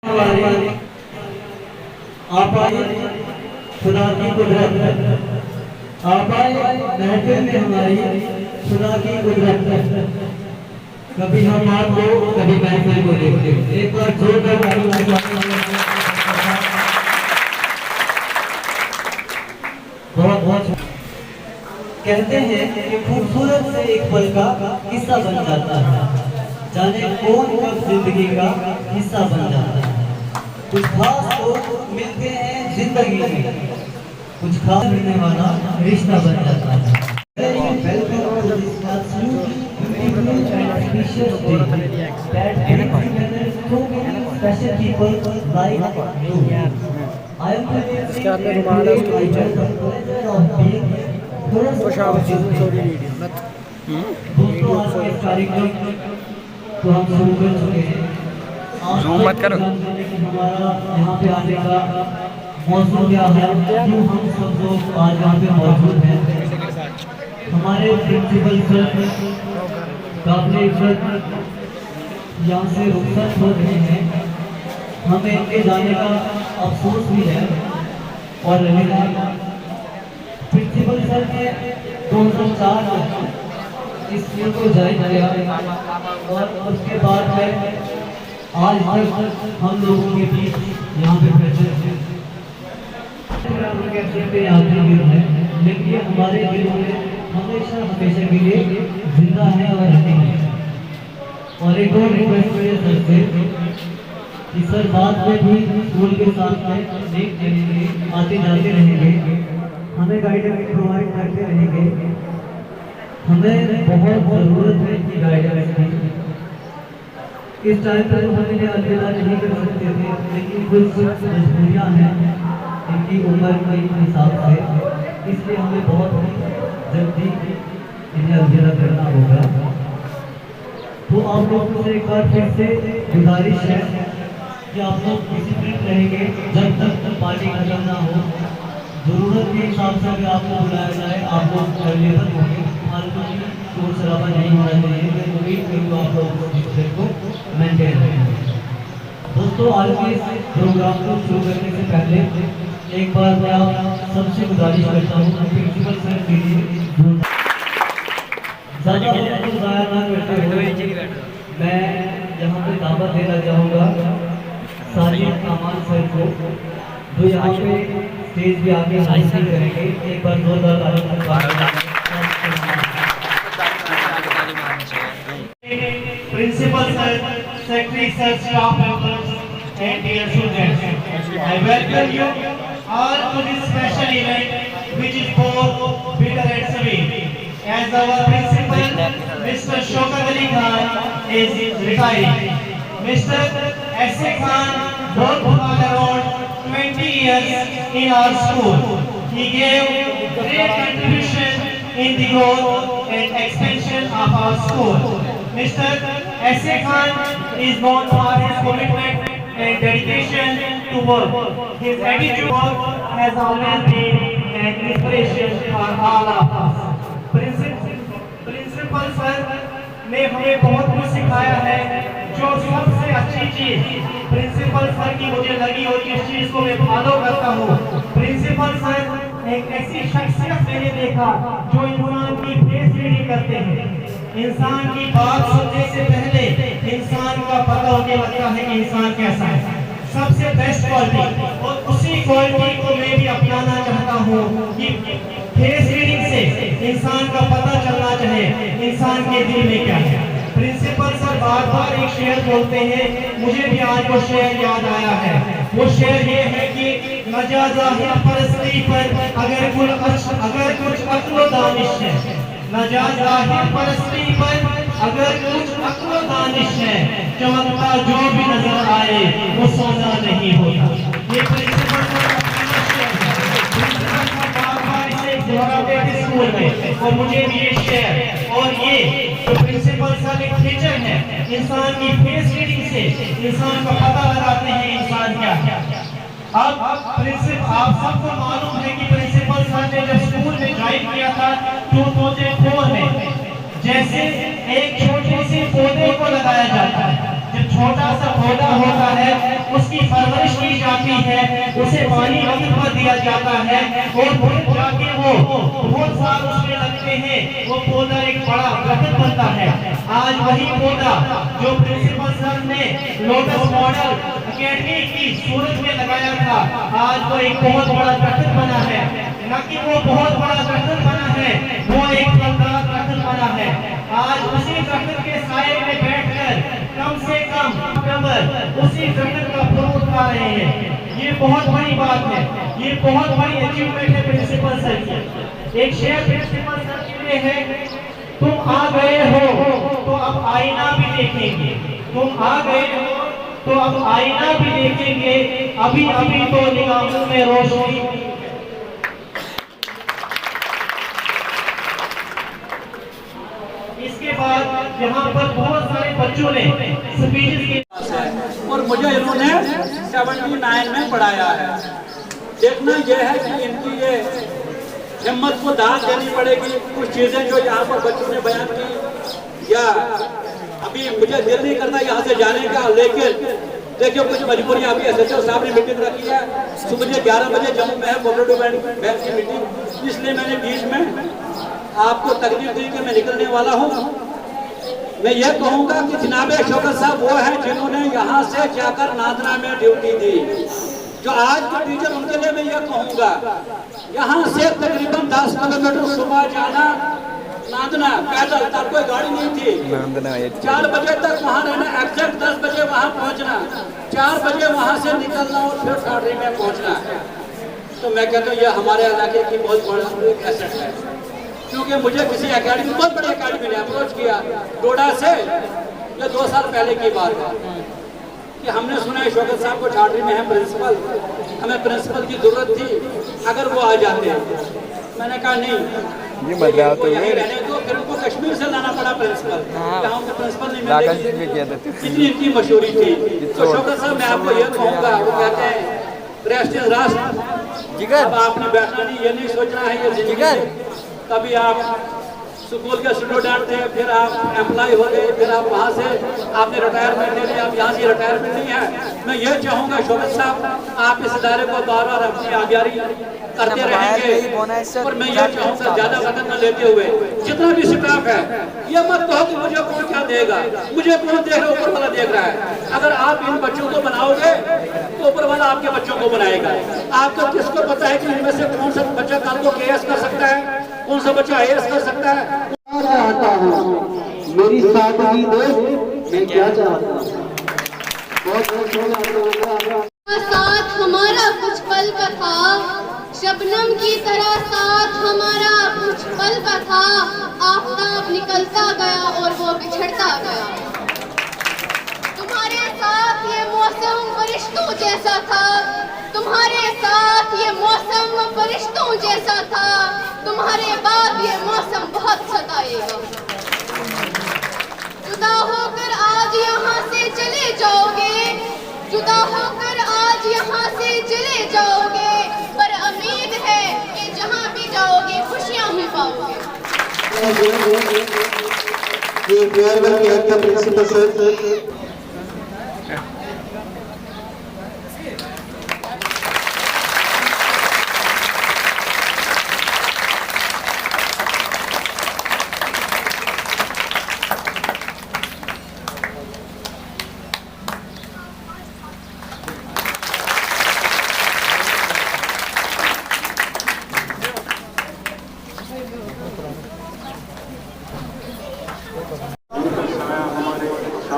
आप आए खुदा की कुदरत, आप आए महफिल में हमारी खुदा की कुदरत। कभी हम आपको कभी महफिल को देखते। एक बार जोरदार बहुत बहुत कहते हैं कि खूबसूरत से एक पल का हिस्सा बन जाता है, जाने कौन कब जिंदगी का हिस्सा बन जाता है। कुछ खास लोग मिलते हैं जिंदगी में, कुछ खास मिलने वाला रिश्ता बन जाता है। इसके हाथ में रुमाल है, उसके नीचे कार्यक्रम तो हम शुरू कर चुके हैं। ज़ूम मत करो। हमारा यहाँ पे आने का मौसम क्या है, क्यों हम सब लोग आज यहाँ पे मौजूद हैं। हमारे प्रिंसिपल सर काफी यहाँ से रुखसत हो रहे हैं, हमें इनके जाने का अफसोस भी है और रहेगा। प्रिंसिपल सर ने 2004 में इस स्कूल को ज्वाइन किया और उसके बाद में आज तक हम लोगों के बीच यहाँ पे प्रेजेंट है। लेकिन ये हमारे दिलों में हमेशा हमेशा के लिए जिंदा है और रहेंगे। और एक और रिक्वेस्ट मेरे सर से कि सर बाद में भी स्कूल के साथ में आते जाते रहेंगे, हमें गाइडेंस प्रोवाइड करते रहेंगे। हमें बहुत ज़रूरत है कि गाइडेंस की। इस टाइम पर हमें अलविदा नहीं कर सकते थे, लेकिन कुछ मजबूरियाँ हैं इनकी उम्र के हिसाब से, इसलिए हमें बहुत जल्दी इन्हें अलविदा करना होगा। तो आप लोगों से एक बार फिर से गुजारिश है कि आप लोग डिसिप्लिन रहेंगे जब तक पार्टी खत्म ना हो। ज़रूरत के हिसाब से अगर आपको बुलाया जाए आप लोग अवेलेबल होंगे, फालतू की शोर शराबा नहीं होना चाहिए। मैं उम्मीद करूँगा आप लोग डिसिप्लिन को मेंटेन रखेंगे। दोस्तों, आज के इस प्रोग्राम को शुरू करने से पहले एक बार मैं आप सबसे गुजारिश करता हूँ कि प्रिंसिपल सर के लिए ज़्यादा वक्त ज़ाया ना करते हुए मैं यहाँ पे दावत देना चाहूँगा साजिद अमान सर को, जो यहाँ पे स्टेज पे आके हाजिर करेंगे। एक बार जोरदार तालियां। Principal sir, secretary sir, staff members and dear students, I welcome you all to this special event which is for bitter and sweet. As our principal, Mr. Shaukat Ali Khan is retiring. Mr. S.A. Khan worked for around 20 years in our school. He gave great contribution in the growth and expansion of our school. Mr. S.A. Khan is known for his commitment and dedication to work. His attitude has always been an inspiration for all of us. Principal sir ने हमें बहुत कुछ सिखाया है। जो सबसे अच्छी चीज प्रिंसिपल सर की मुझे लगी और जिस चीज को मैं फॉलो करता हूँ, प्रिंसिपल सर एक ऐसी शख्सियत मैंने देखा जो इंसान की फेस रीडिंग करते हैं। इंसान की बात सुनने से पहले इंसान का पता होने लगता है कि इंसान कैसा है। सबसे बेस्ट क्वालिटी, और उसी क्वालिटी को मैं भी अपनाना चाहता हूँ कि फेस रीडिंग से इंसान का पता चलना चाहिए इंसान के दिल में क्या है। प्रिंसिपल सर बार बार एक शेर बोलते हैं, मुझे भी आज वो शेर याद आया है। वो शेर ये है कि नजाज़ाहिर परस्ती पर अगर कुछ अक्ल दानिश है, नजाज़ाहिर परस्ती पर अगर कुछ अक्ल दानिश है, चमकता जो भी नजर आए वो सोना नहीं होता। ये प्रिंसिपल सर स्कूल में, और मुझे भी ये शेयर और ये जो प्रिंसिपल सर एक टीचर है, इंसान की फेस रीडिंग से इंसान का पता लगाते हैं इंसान क्या है। अब आप सबको मालूम है कि प्रिंसिपल सर ने जब स्कूल में ज्वाइन किया था 2004 में, जैसे एक छोटे से पौधे को लगाया जाता है, जब छोटा सा पौधा होता है उसकी पानी वक्त पर दिया जाता है और फिर जाके वो बहुत साल उसमें लगते हैं, वो पौधा एक बड़ा दरख्त बनता है। आज वही पौधा जो प्रिंसिपल सर ने लोटस मॉडल एकेडमी की सूरत में लगाया था, आज वो एक बहुत बड़ा दरख्त बना है। न कि वो बहुत बड़ा दरख्त बना है, वो एक फलदार दरख्त बना है। आज उसी दरख्त के साये में बैठकर कम से कम नंबर उसी दरख्त का फल उठा रहे हैं। ये बहुत बड़ी बात है, ये बहुत बड़ी अचीवमेंट है प्रिंसिपल सर की। एक शेर प्रिंसिपल सर के लिए है, तुम आ गए हो तो अब आईना भी देखेंगे, तुम आ गए हो तो अब आईना भी देखेंगे, अभी अभी तो निगाहों में रोशनी। इसके बाद यहाँ पर बहुत सारे बच्चों ने स्पीचेस की और मुझे इन्होंने 79 में पढ़ाया है। देखना यह है कि इनकी ये हिम्मत को दाद देनी पड़ेगी। कुछ चीजें जो यहाँ पर बच्चों ने बयान की, या अभी मुझे दिल नहीं करता यहाँ से जाने का, लेकिन देखिए कुछ मजबूरी अभी SHO साहब ने मीटिंग रखी है। सुबह 11 बजे जम्मू में है कोऑपरेटिव बैंक की मीटिंग, इसलिए मैंने बीच में आपको तकलीफ दी कि मैं निकलने वाला हूँ। मैं ये कहूँगा कि जनाब शौकत साहब वो हैं जिन्होंने यहाँ से जाकर नादरा में ड्यूटी दी। जो आज के टीचर उनके लिए मैं ये कहूँगा, यहाँ से तकरीबन 10 किलोमीटर सुबह जाना नादना पैदल, तब कोई गाड़ी नहीं थी। 4 बजे तक वहाँ रहना, एग्जैक्ट 10 बजे वहाँ पहुँचना, 4 बजे वहाँ से निकलना और फिर साढ़े में पहुँचना। तो मैं कहता हूँ ये हमारे इलाके की बहुत बड़ा एसेट है। क्योंकि मुझे किसी एकेडमी, बहुत बड़ी एकेडमी ने अप्रोच किया डोडा से, ये 2 साल पहले की बात है, कि हमने सुना है शौकत साहब को झाड़ी में है प्रिंसिपल, हमें प्रिंसिपल की जरूरत थी, अगर वो आ जाते हैं। मैंने कहा नहीं, ये यहीं रहने दो। फिर उनको कश्मीर से लाना पड़ा प्रिंसिपल, यहाँ उनको प्रिंसिपल नहीं मिलते, इतनी इनकी मशहूरी थी। तो शौकत साहब मैं आपको ये कहूँगा, वो कहते हैं रेस्ट इज रास्ट, अब आपने बैठना नहीं, ये नहीं सोचना है ये जिंदगी। तभी आप स्कूल के स्टूडेंट थे, फिर आप एम्प्लॉय हो गए, फिर आप वहाँ से आपने रिटायरमेंट ले लिया, अब यहाँ से रिटायरमेंट नहीं है। मैं ये चाहूँगा शौकत साहब आप इस इदारे को बार बार अपनी आबियारी करते रहेंगे। और मैं ये चाहूँगा ज़्यादा वक्त न लेते हुए, जितना भी स्टाफ है ये मत कहो कि मुझे कौन क्या देगा, मुझे कौन देख रहा है, ऊपर वाला देख रहा है। अगर आप इन बच्चों को बनाओगे तो ऊपर वाला आपके बच्चों को बनाएगा। आपको किसको पता है कि इनमें से कौन सा बच्चा कल को KS कर सकता है, कौन सा बच्चा IAS कर सकता है। चाहता हूँ मेरी सादगी दोस्त, मैं क्या चाहता हूँ। साथ हमारा कुछ पल का था, शबनम की तरह साथ हमारा कुछ पल का था। आफताब निकलता गया और वो बिछड़ता गया। तुम्हारे साथ ये मौसम फरिश्तों जैसा था, तुम्हारे साथ ये मौसम फरिश्तों जैसा था। तुम्हारे बाद ये मौसम बहुत सताएगा। जुदा होकर आज यहाँ से चले जाओगे, जुदा होकर आज यहाँ से चले जाओगे, पर उम्मीद है कि जहाँ भी जाओगे खुशियाँ ही पाओगे। ये फेयरवेल के अंदर प्रिंसिपल सर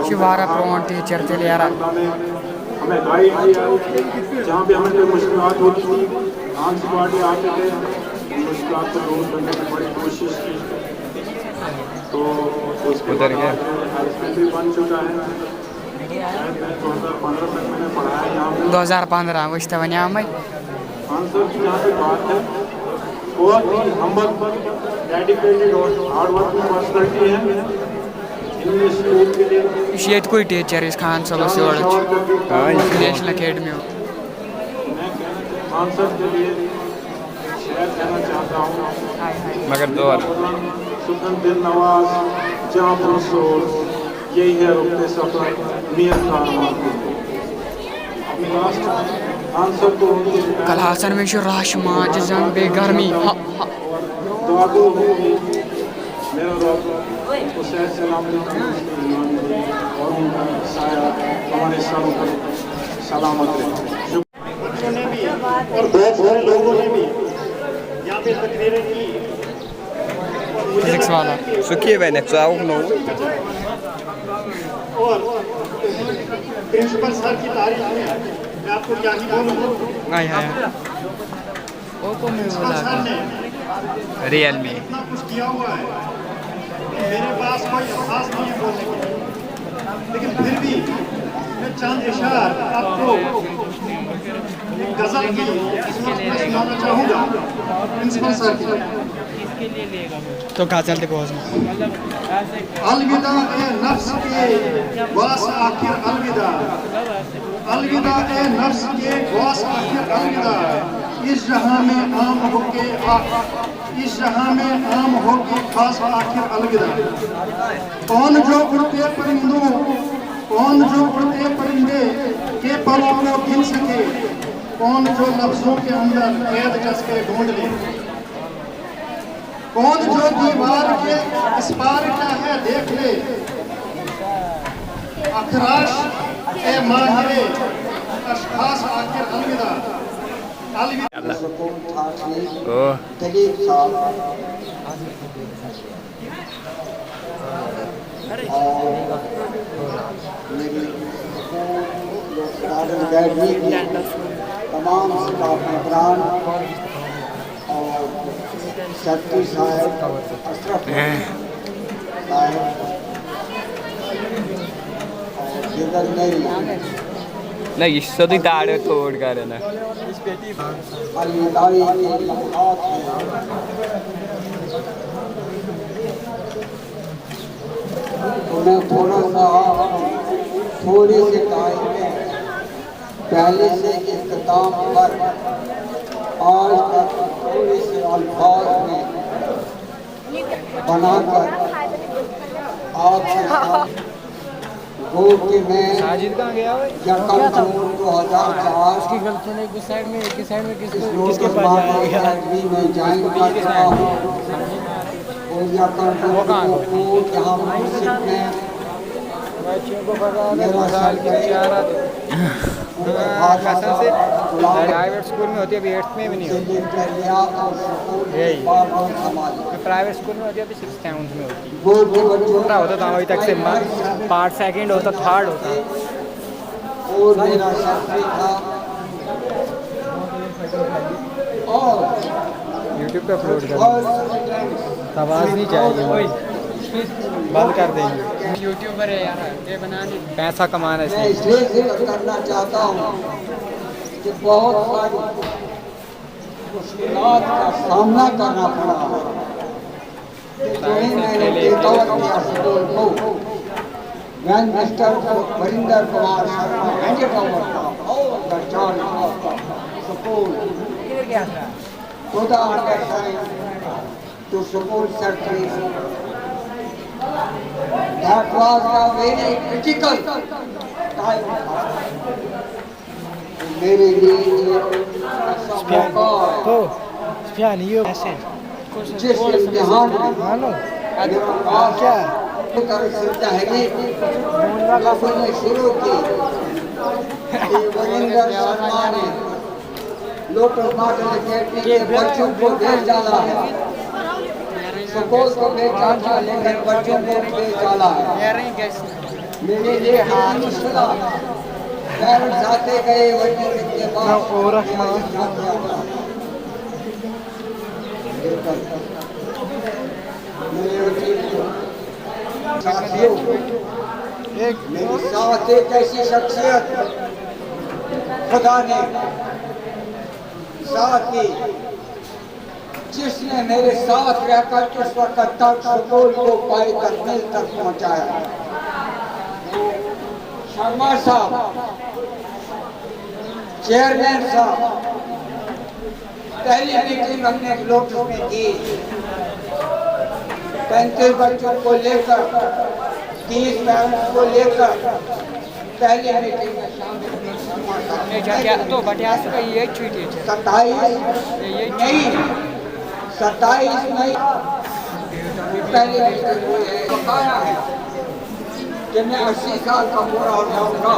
शिवारा प्रोन टीचर थे यार हमें गाइड किया, जहाँ भी हमें कोई मुश्किलात होती थी आंसर पार्टी आते थे, मुश्किलात को दूर करने की बड़ी कोशिश की। तो उसके बाद हायर सेकेंडरी बन चुका है। 2015 तक मैंने पढ़ाया यहाँ पे। 2015 वही वन आंसर की जहाँ पे बात है, बहुत ही हम्बल, डेडिकेटेड और हार्ड वर्किंग पर्सनैलिटी है। ये कोई टीचर इस खान सलो से नेशनल अकेडमी आंसर के लिए शेयर करना चाहता हूँ, मगर दो सुल्तान दिल नवाज जहाँ यही है रुकते सफर मियां खान। अपनी लास्ट आंसर तो उनके कल हासन में राश माज जन बेगर्मी दुआ दो होगी मेरा रब उसको सेहत सलामती और उनका साया हमारे सरों पर सलामत रहे। बच्चों ने भी और बहुत सारे लोगों ने भी यहाँ पे तकरीरें की। फिजिक्स वाला सुखी है मैंने चाहूँ नो और प्रिंसिपल सर की तारीफ में मैं आपको क्या ही बोलूँ। आई है वो को मैं बोला सर ने रियल मी इतना कुछ किया हुआ है कि मेरे पास कोई अल्फाज नहीं है बोलने के लिए, लेकिन फिर भी मैं चंद इशार आपको एक गजल की सुनाना चाहूँगा प्रिंसिपल सर की। तो कहाँ चलते पहुँच अलविदा ए नफ्स के वास आखिर अलविदा, अलविदा ए नफ्स के वास आखिर अलविदा, इस जहां में आम होके इस जहां में आम होके खास आखिर अलविदा। कौन जो उड़ते परिंदों कौन जो उड़ते परिंदे के पलों को गिन सके, कौन जो लफ्जों के अंदर कैद जस के ढूंढ ले, कौन जो दीवार के इस पार क्या है देख ले, अखराश ए माहिरे अशखास आखिर अलविदा। अलविदा ओह दलील साहब मेरी गार्डन अकेडमी की तमाम स्टाफ मेंबरान और सेक्रेटरी साहब अशरफ साहब और दीगर मेरी नहीं सदी ताड़े तोड़ कर ना अलविदाई के लम्हात हैं। तो मैं थोड़ा सा थोड़े से टाइम में पहले से इख्तिताम पर आज तक थोड़े से अल्फाज में बनाकर आपसे वो कि मैं साजिद कहाँ गया भाई यकम जून 2004 उसकी गर्लफ्रेंड एक साइड में किसके पास अकेडमी में ज्वाइन कर चुका हूँ और यकम जून को यहाँ मस्जिद में बच्चियों को पता है 2 साल की बेचारा कसम से प्राइवेट स्कूल में होती है अभी 8th में भी नहीं होती यही प्राइवेट स्कूल में होती है अभी 6th 7th में होती है दूसरा होता था अभी तक से पार्ट सेकंड होता थर्ड होता और मेरा साथी था और यूट्यूब पे अपलोड कर आवाज़ नहीं चाहिए बंद कर देंगे यूट्यूबर है यार ये बनाने पैसा कमाना मैं इसलिए जिक्र करना चाहता हूँ कि बहुत सारी मुश्किलात का सामना करना पड़ा है। तो ही मैंने देखा किया स्कूल को when Mr. Varinder Kumar Sharma handed over the charge of the school to the undersigned to school secretary. That was a very critical time. मेरे लिए एक ऐसा मौका है जिस इम्तिहान में मेरा पास तहरीक ने शुरू की कि वरिंदर शर्मा ने लोटस मॉडल अकेडमी के बच्चों को भेज डाला है, स्कूल को भेज डाला लेकिन बच्चों को भेज डाला है। मेरे लिए हाथ मुश्किल पेरेंट्स आते गए वरिंदर के पास साथियों मेरे साथ एक ऐसी शख्सियत खुदा ने साथ दी जिसने मेरे साथ रहकर उस वक्त तक स्कूल को पाए तकमील तक पहुंचाया। शर्मा साहब, चेयरमैन साहब, पहली मीटिंग हमने लोटस में की 35 बच्चों को लेकर 30 पेरेंट्स को लेकर पहले मीटिंग में शामिल क्या तो बटिया से ये छुट्टी है 27 मई पहले मीटिंग हुई है। बताया है कि मैं 80 साल का पूरा हो जाऊंगा।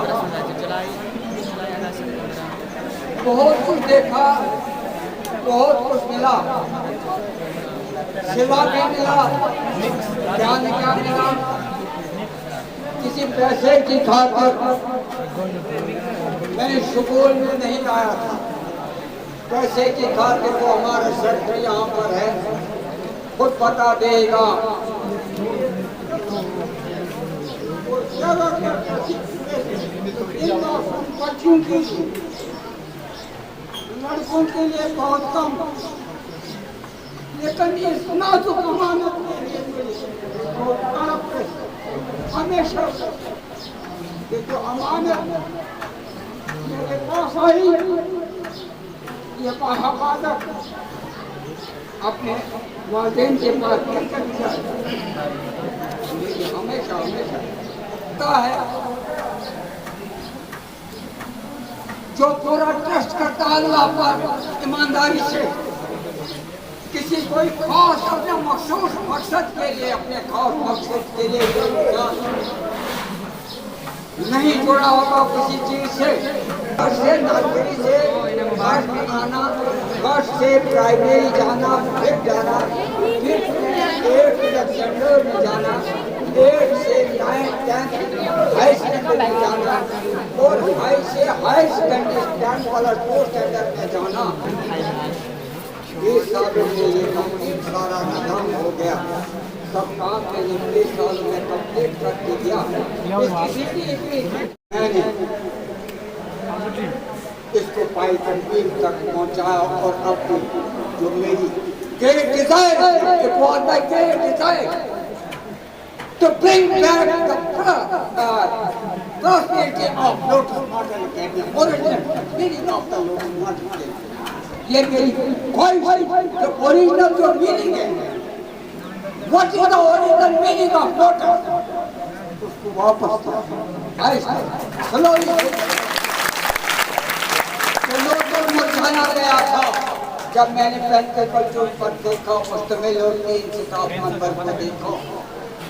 बहुत कुछ देखा, बहुत कुछ मिला, सेवा भी मिला, ज्ञान क्या मिला। किसी पैसे की खातिर मैं स्कूल में नहीं आया था। पैसे की खातिर वो हमारा सेक्टर यहाँ पर है, खुद बता देगा। बच्चों की लड़कों के लिए बहुत कम, लेकिन इतना तो अमानत हमेशा ये जो अमानत मेरे पास आई, ये महापादक अपने वालिदैन के पास हमेशा है जो पूरा ट्रस्ट करता है अल्लाह पर ईमानदारी से, किसी कोई खास अपने मखसूस मकसद के लिए, अपने खास मकसद के लिए नहीं जुड़ा होगा किसी चीज से, घर से नौकरी से घर में आना, घर से प्राइमरी जाना, फिर जाना, फिर 8 सेकेंडरी में जाना, 8 से 9, 10 हाई सेकेंडरी में जाना और हाई से हाई सेकेंडरी 10 वाला 4 स्टैंडर्ड में जाना। 20 सालों में ये कंप्लीट सारा निजाम हो गया। सब काम मैंने 20 सालों में कंप्लीट कर दिया। मैंने इसको पाई तकमील तक पहुंचाया और अब जो मेरी great desire, it was my great desire to bring back the prosperity of Lotus Model Academy, original meaning of the Lotus Model Academy. ये मेरी ख्वाहिश, जो ओरिजिनल जो मीनिंग है, what is the original meaning of Lotus, उसको वापस मुरझाया गया था। जब मैंने प्रिंसिपल जो पर देखा, मुश्तमिल और 3 किताब नंबर पर देखा,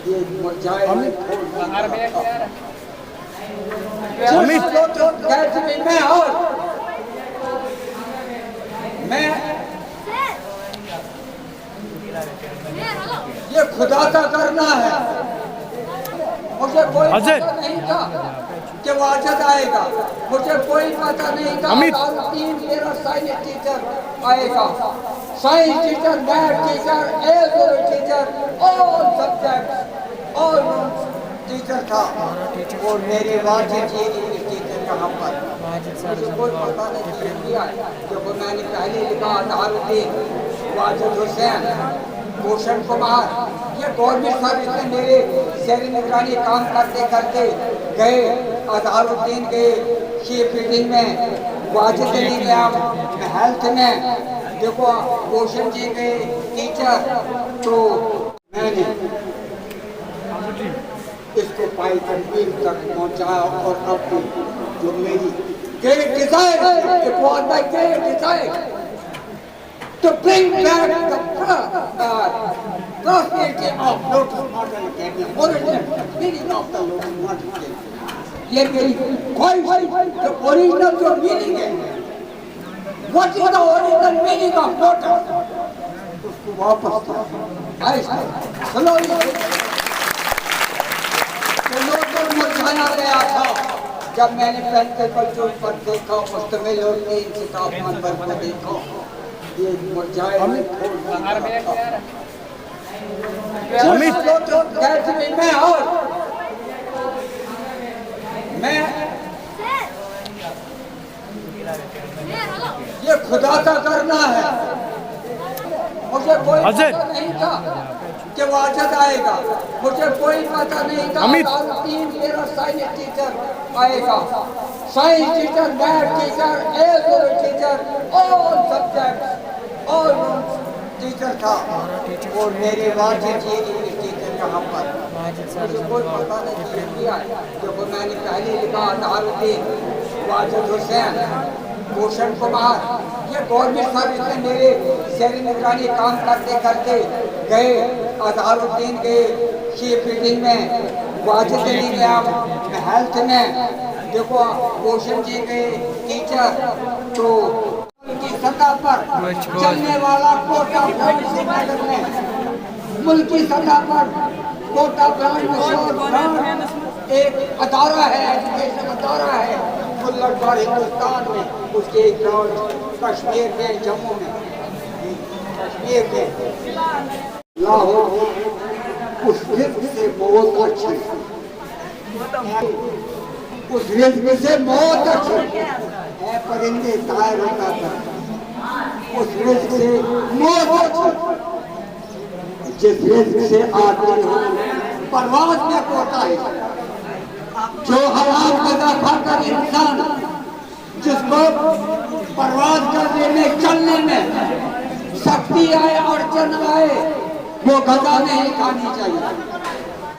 ये मुरझाया मैं और मैं ये खुदा का करना है। मुझे कोई पता नहीं था कि वाजद आएगा, मुझे कोई पता नहीं था 3 मेरा साइंस टीचर आएगा, science teacher, math teacher, algebra teacher, all subject all teacher था। और मेरे वाजिद जी इंग्लिश टीचर यहाँ पर, मुझे कोई पता नहीं किया। जब मैंने पहले लिखा अज़हरुद्दीन वाजिद हुसैन भूषण कुमार, ये गवर्नमेंट सर्विस में मेरे शहरी निगरानी काम करते करते गए। अज़हरुद्दीन गए चीफ रीडिंग में, वाजिद अली गया हेल्थ में, देखो भूषण जी गए टीचर। तो मैंने इसको पाई तकमील तक पहुंचाया और अब जो मेरी great desire, it was my great desire to bring back the prosperity of Lotus Model Academy, original meaning of the Lotus Model Academy. ये मेरी ख्वाहिश, जो ओरिजिनल जो मीनिंग है, what is the original meaning of Lotus, उसको वापस मुरझाया गया था। जब मैंने प्रिंसिपल जो पर देखा, मुश्तमिल और 3 किताब नंबर पर देखा, ये मुरझाया मैं और मैं ये खुदा का करना है। मुझे कोई पता नहीं था कि वाजद आएगा, मुझे कोई पता नहीं था 3 मेरा साइंस टीचर आएगा, science teacher, math teacher, algebra teacher, all subject all teacher था। और मेरे वाजिद जी इंग्लिश टीचर यहाँ पर, मुझे कोई पता नहीं किया। देखो मैंने पहले लिखा अजहरुद्दीन, वाजिद हुसैन, भूषण कुमार, ये गवर्नमेंट सर्विस में मेरे शहरी निगरानी काम करते करते गए। अजहरुद्दीन गए चीफ रीडिंग में, वाजिद अली गया हेल्थ में, देखो भूषण जी गए टीचर। तो की सतह पर चलने वाला कोटा ब्रांड श्रीनगर में, मुल्क की सतह पर कोटा ब्रांड एक अदारा है, एजुकेशन अदारा है मुल्क हिंदुस्तान में। उसके एक ब्रांच कश्मीर में, जम्मू में, कश्मीर में, लाहौर। उस रिस्क से बहुत अच्छी, उस रिस्क से बहुत अच्छी है परिंदे दायर होता था। उस रिस्क से बहुत अच्छी, जिस रिस्क से आदमी हो परवाज में होता है, जो हवाम पैदा खाकर इंसान जिसको परवाज करने में, चलने में शक्ति आए, अड़चन आए, वो गदा नहीं खानी चाहिए।